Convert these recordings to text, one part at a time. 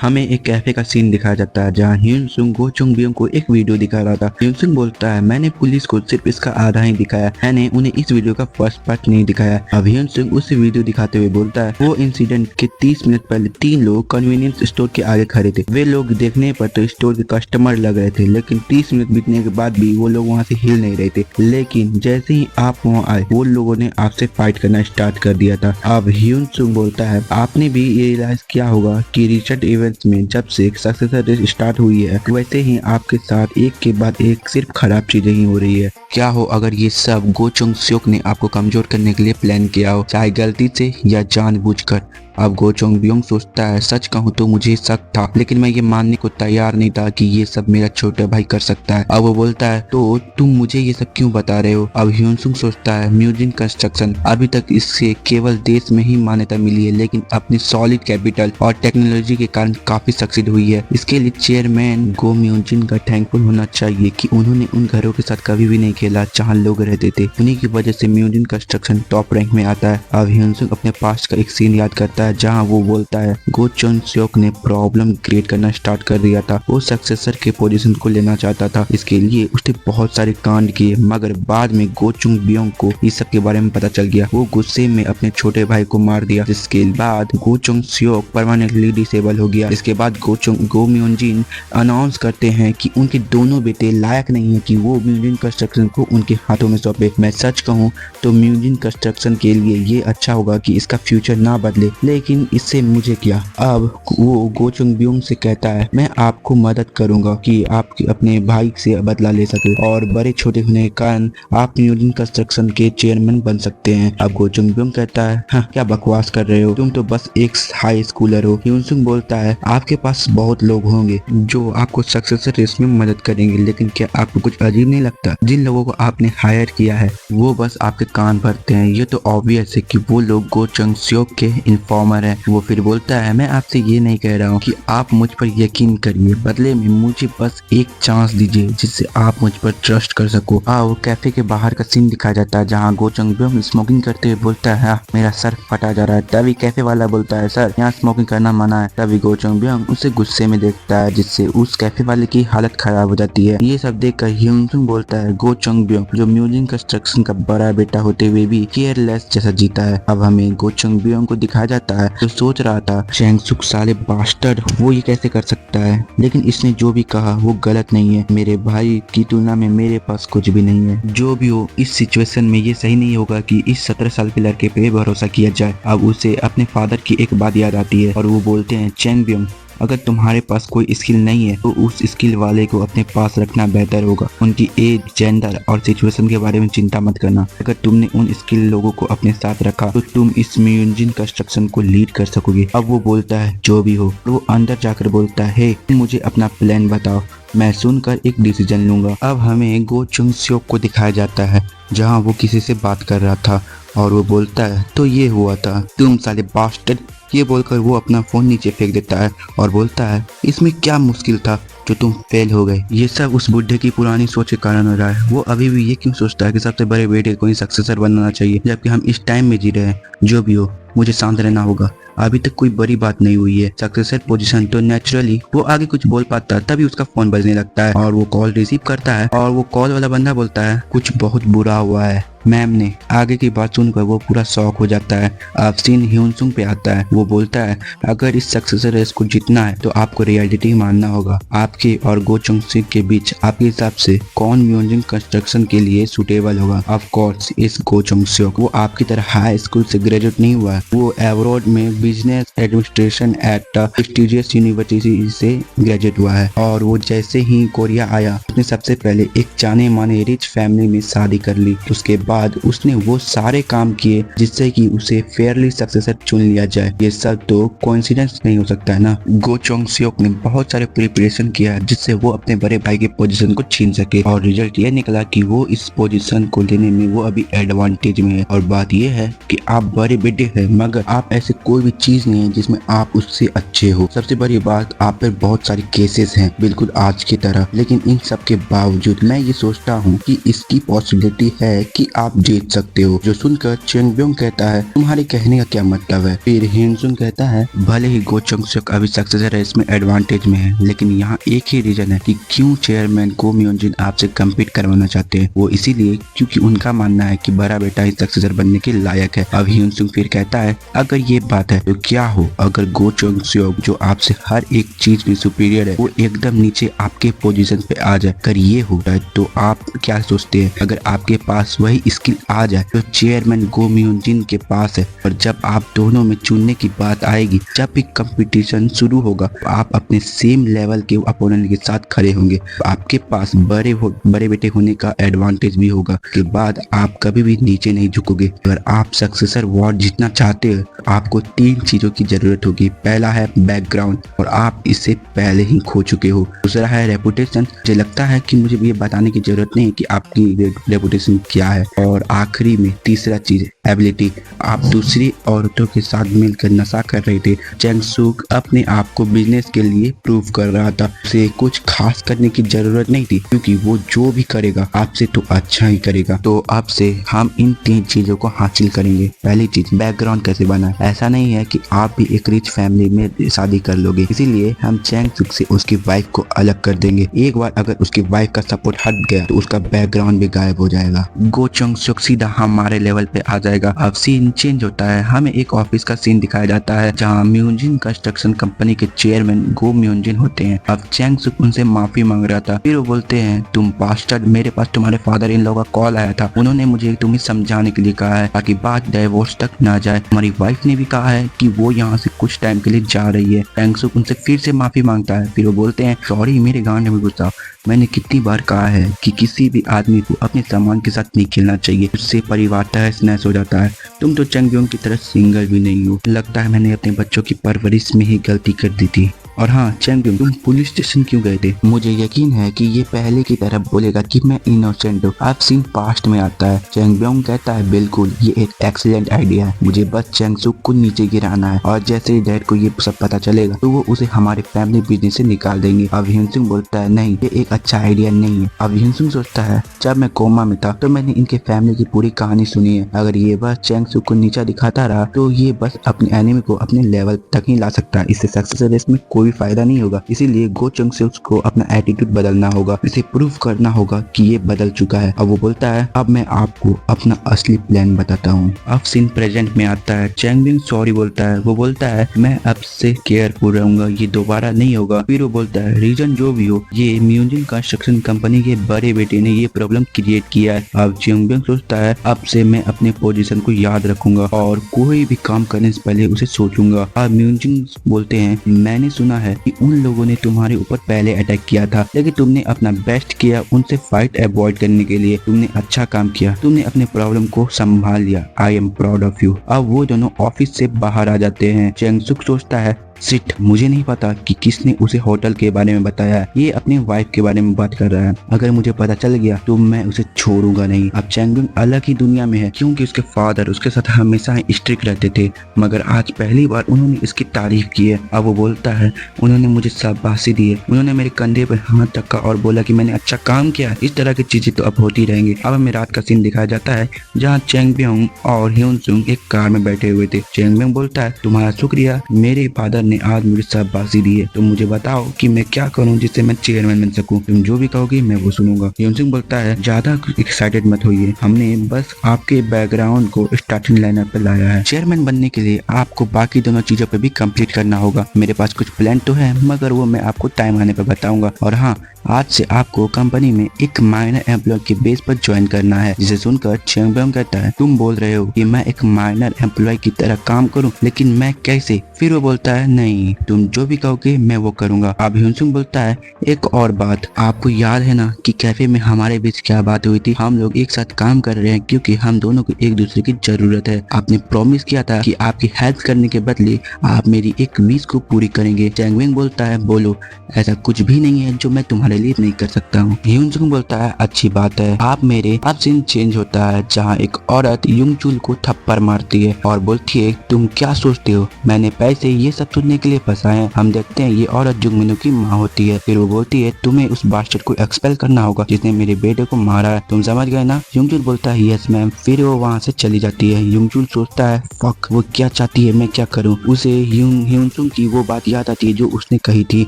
हमें एक कैफे का सीन दिखाया जाता है जहाँ ह्यून सुंग गो चुंग बियोंग को एक वीडियो दिखा रहा था। ह्यून सुंग बोलता है मैंने पुलिस को सिर्फ इसका आधा ही दिखाया, मैंने उन्हें इस वीडियो का फर्स्ट पार्ट नहीं दिखाया। अब ह्यून सुंग उस वीडियो दिखाते हुए बोलता है वो इंसिडेंट के 30 मिनट पहले 3 लोग कन्वीनियंस स्टोर के आगे खड़े थे। वे लोग देखने पर तो स्टोर के कस्टमर लग रहे थे, लेकिन 30 मिनट बीतने के बाद भी वो लोग वहाँ से हिल नहीं रहे थे। लेकिन जैसे ही आप वहाँ आए वो लोगों ने आपसे फाइट करना स्टार्ट कर दिया था। अब ह्यून सुंग बोलता है आपने भी ये रियलाइज किया होगा कि रिसेंट इवेंट्स में जब से सक्सेसर रेस स्टार्ट हुई है वैसे ही आपके साथ एक के बाद एक सिर्फ खराब चीजें ही हो रही है। क्या हो अगर ये सब गो चुंग स्योक ने आपको कमजोर करने के लिए प्लान किया हो, चाहे गलती से या जानबूझकर। अब गो चुंग बियोंग सोचता है सच कहूँ तो मुझे शक था, लेकिन मैं ये मानने को तैयार नहीं था कि ये सब मेरा छोटा भाई कर सकता है। अब वो बोलता है तो तुम मुझे ये सब क्यों बता रहे हो। अब ह्यून सुंग सोचता है म्यूजिन कंस्ट्रक्शन अभी तक इससे केवल देश में ही मान्यता मिली है, लेकिन अपनी सॉलिड कैपिटल और टेक्नोलॉजी के कारण काफी सक्सेस हुई है। इसके लिए चेयरमैन गो म्यूजिन का थैंकफुल होना चाहिए कि उन्होंने उन घरों के साथ कभी भी नहीं खेला जहाँ लोग रहते थे। उन्हीं की वजह से म्यूजिन कंस्ट्रक्शन टॉप रैंक में आता है। अब ह्यून सुंग अपने पास्ट का एक सीन याद करता है जहां वो बोलता है गो चुंग स्योक ने प्रॉब्लम क्रिएट करना स्टार्ट कर दिया था। वो सक्सेसर के पोजीशन को लेना चाहता था, इसके लिए उसने बहुत सारे कांड किए, मगर बाद में गो चुंग बियोंग को इस सब के बारे में पता चल गया। वो गुस्से में अपने छोटे भाई को मार दिया, जिसके बाद गो चुंग स्योक परमानेंटली डिसेबल हो गया। इसके बाद गो म्यूजिन अनाउंस करते हैं कि उनके दोनों बेटे लायक नहीं है कि वो म्यूजिन कंस्ट्रक्शन को उनके हाथों में सौंपे। मैं सच कहूँ तो म्यूजिन कंस्ट्रक्शन के लिए ये अच्छा होगा कि इसका फ्यूचर ना बदले, लेकिन इससे मुझे क्या। अब वो गो चुंग बियोंग से कहता है मैं आपको मदद करूंगा कि आप अपने भाई से बदला ले सके और बड़े छोटे होने के कारण आप म्यूजिन कंस्ट्रक्शन के चेयरमैन बन सकते हैं। अब गो चुंग बियोंग कहता है हाँ, क्या बकवास कर रहे हो, तुम तो बस एक हाई स्कूलर हो। ह्यून सुंग बोलता है आपके पास बहुत लोग होंगे जो आपको सक्सेसर रेस में मदद करेंगे, लेकिन क्या आपको कुछ अजीब नहीं लगता जिन लोगों को आपने हायर किया है वो बस आपके कान भरते हैं। ये तो ऑब्वियस है कि वो लोग गो चुंग स्योक के इन्फॉर्मर है। वो फिर बोलता है मैं आपसे ये नहीं कह रहा हूँ कि आप मुझ पर यकीन करिए, बदले में मुझे बस एक चांस दीजिए जिससे आप मुझ पर ट्रस्ट कर सको। आओ कैफे के बाहर का सीन दिखाया जाता है जहाँ गो चुंग बियोंग स्मोकिंग करते हुए बोलता है मेरा सर फटा जा रहा है। तभी कैफे वाला बोलता है सर यहाँ स्मोकिंग करना मना है। तभी गो चुंग बियोंग उसे गुस्से में देखता है जिससे उस कैफे वाले की हालत खराब हो जाती है। ये सब देखकर ह्यून सुंग बोलता है गो चुंग बियोंग जो म्यूजिन कंस्ट्रक्शन का बड़ा बेटा होते हुए भी केयरलेस जैसा जीता है। अब हमें गो चुंग बियोंग को दिखाया जाता है जो सोच रहा था चैंग सुक साले बास्टर्ड वो ये कैसे कर सकता है, लेकिन इसने जो भी कहा वो गलत नहीं है। मेरे भाई की तुलना में मेरे पास कुछ भी नहीं है। जो भी हो इस सिचुएशन में ये सही नहीं होगा कि इस 17 साल के लड़के पे भरोसा किया जाए। अब उसे अपने फादर की एक बात याद आती है और वो बोलते हैं चैंग बियोंग अगर तुम्हारे पास कोई स्किल नहीं है तो उस स्किल वाले को अपने पास रखना बेहतर होगा। उनकी एज, जेंडर और सिचुएशन के बारे में चिंता मत करना। अगर तुमने उन स्किल लोगों को अपने साथ रखा तो तुम इस म्यूजिन कंस्ट्रक्शन को लीड कर सकोगे। अब वो बोलता है जो भी हो। वो अंदर जाकर बोलता है मुझे अपना प्लान बताओ, मैं सुनकर एक डिसीजन लूंगा। अब हमें गो चुंग स्योक को दिखाया जाता है जहाँ वो किसी से बात कर रहा था और वो बोलता है तो ये हुआ था तुम साले बास्टर्ड। ये बोलकर वो अपना फोन नीचे फेंक देता है और बोलता है इसमें क्या मुश्किल था जो तुम फेल हो गए। ये सब उस बुढ़े की पुरानी सोच के कारण हो रहा है। वो अभी भी ये क्यों सोचता है कि सबसे बड़े बेटे को ही सक्सेसर बनाना चाहिए, जबकि हम इस टाइम में जी रहे हैं। जो भी हो मुझे शांत रहना होगा, अभी तक कोई बड़ी बात नहीं हुई है। सक्सेसर पोजीशन तो नेचुरली वो आगे कुछ बोल पाता, तभी उसका फोन बजने लगता है और वो कॉल रिसीव करता है और वो कॉल वाला बंदा बोलता है कुछ बहुत बुरा हुआ है मैम ने। आगे की बात सुनकर वो पूरा शॉक हो जाता है। अब सीन ह्यून सुंग पे आता है। वो बोलता है अगर इस सक्सेसर रेस को जीतना है तो आपको रियलिटी मानना होगा। आपके और गो चुंग स्योक के बीच आपके हिसाब से कौन म्यूजिन कंस्ट्रक्शन के लिए सुटेबल होगा। ऑफ कोर्स इस गो चुंग स्योक। वो आपकी तरह हाई स्कूल से ग्रेजुएट नहीं हुआ है, वो एब्रॉड में business administration at prestigious university से ग्रेजुएट हुआ है और वो जैसे ही कोरिया आया उसने सबसे पहले एक जाने माने रिच फैमिली में शादी कर ली। उसके बाद उसने वो सारे काम किए जिससे कि उसे फेयरली सक्सेसर चुन लिया जाए। ये सब तो कोइंसिडेंस नहीं हो सकता है ना। गो चुंग स्योक ने बहुत सारे प्रिपरेशन किया जिससे वो अपने बड़े भाई के पोजीशन को छीन सके और रिजल्ट ये निकला कि वो इस पोजीशन को लेने में वो अभी एडवांटेज में है। और बात ये है कि आप बड़े बेटे हैं मगर आप ऐसे कोई भी चीज नहीं है जिसमें आप उससे अच्छे हो। सबसे बड़ी बात आप पर बहुत सारे केसेस हैं बिल्कुल आज की तरह, लेकिन इन सब के बावजूद मैं ये सोचता हूँ कि इसकी पॉसिबिलिटी है कि आप जीत सकते हो। जो सुनकर चेंग ब्योंग कहता है तुम्हारे कहने का क्या मतलब है। फिर हिन सुंग कहता है भले ही गो चंग सक अभी सक्सेसर है, इसमें एडवांटेज में है, लेकिन यहाँ एक ही रीजन है कि क्यों चेयरमैन गो म्योंजिन आपसे कम्पीट करवाना चाहते हैं। वो इसीलिए क्योंकि उनका मानना है कि बड़ा बेटा ही सक्सेसर बनने के लायक है। अब हिन सुंग फिर कहता है अगर ये बात है तो क्या हो अगर गो चंग सक जो आपसे हर एक चीज में सुपीरियर है वो एकदम नीचे आपके पोजीशन पे आ जाए। अगर ये हो जाए तो आप क्या सोचते हैं। अगर आपके पास वही स्किल आ जाए तो चेयरमैन गो म्योंजिन के पास है, और जब आप दोनों में चुनने की बात आएगी, जब भी कंपटीशन शुरू होगा तो आप अपने सेम लेवल के अपोनेंट के साथ खड़े होंगे। आपके पास बड़े बेटे होने का एडवांटेज भी होगा। के बाद आप कभी भी नीचे नहीं झुकोगे। अगर आप सक्सेसर वॉर जीतना चाहते हो आपको 3 चीजों की जरूरत होगी। पहला है बैकग्राउंड, और आप इससे पहले ही खो चुके हो। दूसरा है रेपुटेशन, मुझे लगता है कि मुझे ये बताने की जरूरत नहीं है कि आपकी रेपुटेशन क्या है। और आखिरी में तीसरा चीज एबिलिटी, आप दूसरी औरतों के साथ मिलकर नशा कर रहे थे। चेंग सुक अपने आप को बिजनेस के लिए प्रूव कर रहा था। उसे कुछ खास करने की जरूरत नहीं थी क्योंकि वो जो भी करेगा आपसे तो अच्छा ही करेगा। तो आपसे हम इन 3 चीजों को हासिल करेंगे। पहली चीज बैकग्राउंड कैसे बना है। ऐसा नहीं है कि आप भी एक रिच फैमिली में शादी कर लोगे, इसीलिए हम चेंग सुक से उसकी वाइफ को अलग कर देंगे। एक बार अगर उसकी वाइफ का सपोर्ट हट गया तो उसका बैकग्राउंड भी गायब हो जाएगा। गो चंग सुक सीधा हमारे लेवल पे आ जाएगा। अब सीन चेंज होता है, हमें एक ऑफिस का सीन दिखाया जाता है जहाँ म्योंजिन कंस्ट्रक्शन कंपनी के चेयरमैन गो म्योंजिन होते हैं। अब चेंग सुक उनसे माफी मांग रहा था। फिर वो बोलते हैं तुम बास्टर्ड, मेरे पास तुम्हारे फादर इन लॉ का कॉल आया था। उन्होंने मुझे तुम्हें समझाने के लिए कहा है ताकि बात डाइवोर्स तक ना जाए। हमारी वाइफ ने भी कहा है कि वो यहाँ से कुछ टाइम के लिए जा रही है। चेंग सुक उनसे फिर से माफी मांगता है। फिर वो बोलते हैं सॉरी, मेरे गांड में गुस्सा, मैंने कितनी बार कहा है कि किसी भी आदमी को अपने सामान के साथ नहीं खेलना चाहिए, उससे परिवार तहस नहस हो जाता है। तुम तो चेंग ब्योंग की तरह सिंगल भी नहीं हो। लगता है मैंने अपने बच्चों की परवरिश में ही गलती कर दी थी। और हाँ चेंग ब्योंग, तुम पुलिस स्टेशन क्यों गए थे। मुझे यकीन है कि ये पहले की तरह बोलेगा कि मैं इनोसेंट हूँ। अब सीन पास्ट में आता है। चेंग ब्योंग कहता है बिल्कुल, ये एक एक्सीलेंट आइडिया है, मुझे बस चेंग सुक को नीचे गिराना है, और जैसे ही डैड को ये सब पता चलेगा तो वो उसे हमारे फैमिली बिजनेस से निकाल देंगे। अब हिन सुंग बोलता है नहीं, ये एक अच्छा आइडिया नहीं है। अब हिन सुंग सोचता है जब मैं कोमा में था तो मैंने इनके फैमिली की पूरी कहानी सुनी है। अगर ये बस चेंग सुक को नीचा दिखाता रहा तो ये बस अपने एनिमी को अपने लेवल तक ही ला सकता है। इससे सक्सेस रेस में कोई फायदा नहीं होगा। इसीलिए गो चंग सुक को अपना एटीट्यूड बदलना होगा, इसे प्रूव करना होगा कि ये बदल चुका है। अब वो बोलता है अब मैं आपको अपना असली प्लान बताता हूँ। अब सीन प्रेजेंट में आता है। चेंग ब्योंग सॉरी बोलता है। वो बोलता है मैं अब से केयरफुल रहूंगा, ये दोबारा नहीं होगा। फिर वो बोलता है रीजन जो भी हो, ये म्योंजिन कंस्ट्रक्शन कंपनी के बड़े बेटे ने ये प्रॉब्लम क्रिएट किया है। अब चेंग ब्योंग सोचता है अब से मैं अपने पोजीशन को याद रखूंगा और कोई भी काम करने से पहले उसे सोचूंगा। अब म्योंजिन बोलते हैं मैंने सुना है कि उन लोगों ने तुम्हारे ऊपर पहले अटैक किया था, लेकिन तुमने अपना बेस्ट किया उनसे फाइट अवॉइड करने के लिए। तुमने अच्छा काम किया, तुमने अपने प्रॉब्लम को संभाल लिया। I am proud of you. अब वो दोनों ऑफिस से बाहर आ जाते हैं। चेंग सुक सोचता है सिट, मुझे नहीं पता कि किसने उसे होटल के बारे में बताया है। ये अपनी वाइफ के बारे में बात कर रहा है। अगर मुझे पता चल गया तो मैं उसे छोड़ूंगा नहीं। अब चेंग ब्योंग अलग ही दुनिया में है क्योंकि उसके फादर उसके साथ हमेशा स्ट्रिक्ट रहते थे, मगर आज पहली बार उन्होंने इसकी तारीफ की है। अब वो बोलता है उन्होंने मुझे शाबाशी दी है, उन्होंने मेरे कंधे पर हाथ रखा और बोला कि मैंने अच्छा काम किया। इस तरह की चीजें तो अब होती रहेंगी। अब हमें रात का सीन दिखाया जाता है जहाँ चेंग ब्योंग और ह्यून सुंग एक कार में बैठे हुए थे। चेंग ब्योंग बोलता है तुम्हारा शुक्रिया, मेरे फादर ने आज मुझे शाबाशी दी है। तुम मुझे बताओ कि मैं क्या करूं जिससे मैं चेयरमैन बन सकूं। तुम जो भी कहोगे मैं वो सुनूंगा। ह्यून सुंग बोलता है ज्यादा एक्साइटेड मत होइए, हमने बस आपके बैकग्राउंड को स्टार्टिंग लाइनअप पे लाया है। चेयरमैन बनने के लिए आपको बाकी दोनों चीजों पे भी कंप्लीट करना होगा। मेरे पास कुछ प्लान तो है मगर वो मैं आपको टाइम आने पे बताऊंगा। और हाँ, आज से आपको कंपनी में एक माइनर एम्प्लॉय के बेस पर ज्वाइन करना है। जिसे सुनकर चेंग ब्योंग कहता है तुम बोल रहे हो कि मैं एक माइनर एम्प्लॉय की तरह काम करूं, लेकिन मैं कैसे। फिर वो बोलता है नहीं, तुम जो भी कहोगे मैं वो करूंगा। अब ह्यून सुंग बोलता है एक और बात, आपको याद है ना कि कैफे में हमारे बीच क्या बात हुई थी। हम लोग एक साथ काम कर रहे हैं क्योंकि हम दोनों को एक दूसरे की जरूरत है। आपने प्रॉमिस किया था कि आपकी हेल्प करने के बदले आप मेरी एक विश को पूरी करेंगे। चेंग ब्योंग बोलता है बोलो, ऐसा कुछ भी नहीं है जो मैं तुम्हारे लिए नहीं कर सकता हूँ। ह्यून सुंग बोलता है अच्छी बात है, आप मेरे। अब सीन चेंज होता है जहाँ एक औरत युंग चुल को थप्पड़ मारती है और बोलती है तुम क्या सोचते हो मैंने पैसे ये सब तो सुनने के लिए फंसाए हैं। हम देखते हैं ये औरत जुंगमिनू की माँ होती है। फिर वो बोलती है तुम्हें उस बास्टर्ड को एक्सपेल करना होगा जिसने मेरे बेटे को मारा है, तुम समझ गए ना। यूंगचुल बोलता है यस मैम। फिर वो वहाँ से चली जाती है। यूंगचुल सोचता है फक, वो क्या चाहती है, मैं क्या करूँ। उसे ह्यूनसुंग की वो बात याद आती है जो उसने कही थी।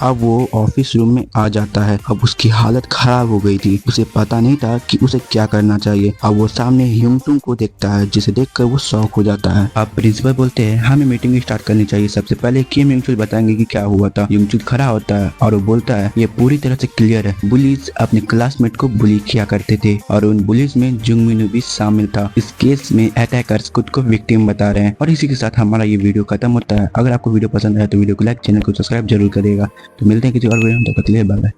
अब वो ऑफिस रूम में आ जाता है। अब उसकी हालत खराब हो गई थी, उसे पता नहीं था कि उसे क्या करना चाहिए। अब वो सामने ह्यूनसुंग को देखता है जिसे देखकर वो शॉक हो जाता है। अब प्रिंसिपल बोलते हैं हमें मीटिंग स्टार्ट करनी चाहिए। सबसे पहले किम यूंगचुल बताएंगे कि क्या हुआ था। यूंगचुल खड़ा होता है और वो बोलता है ये पूरी तरह से क्लियर है, बुलीज अपने क्लासमेट को बुली किया करते थे और उन बुलीज में जुंगमिनू भी शामिल था। इस केस में अटैकर्स खुद को विक्टिम बता रहे हैं। और इसी के साथ हमारा ये वीडियो खत्म होता है। अगर आपको वीडियो पसंद आया तो वीडियो को लाइक, चैनल को सब्सक्राइब जरूर करिएगा। तो मिलते हैं किसी और वीडियो में, तब तक के लिए बाय बाय।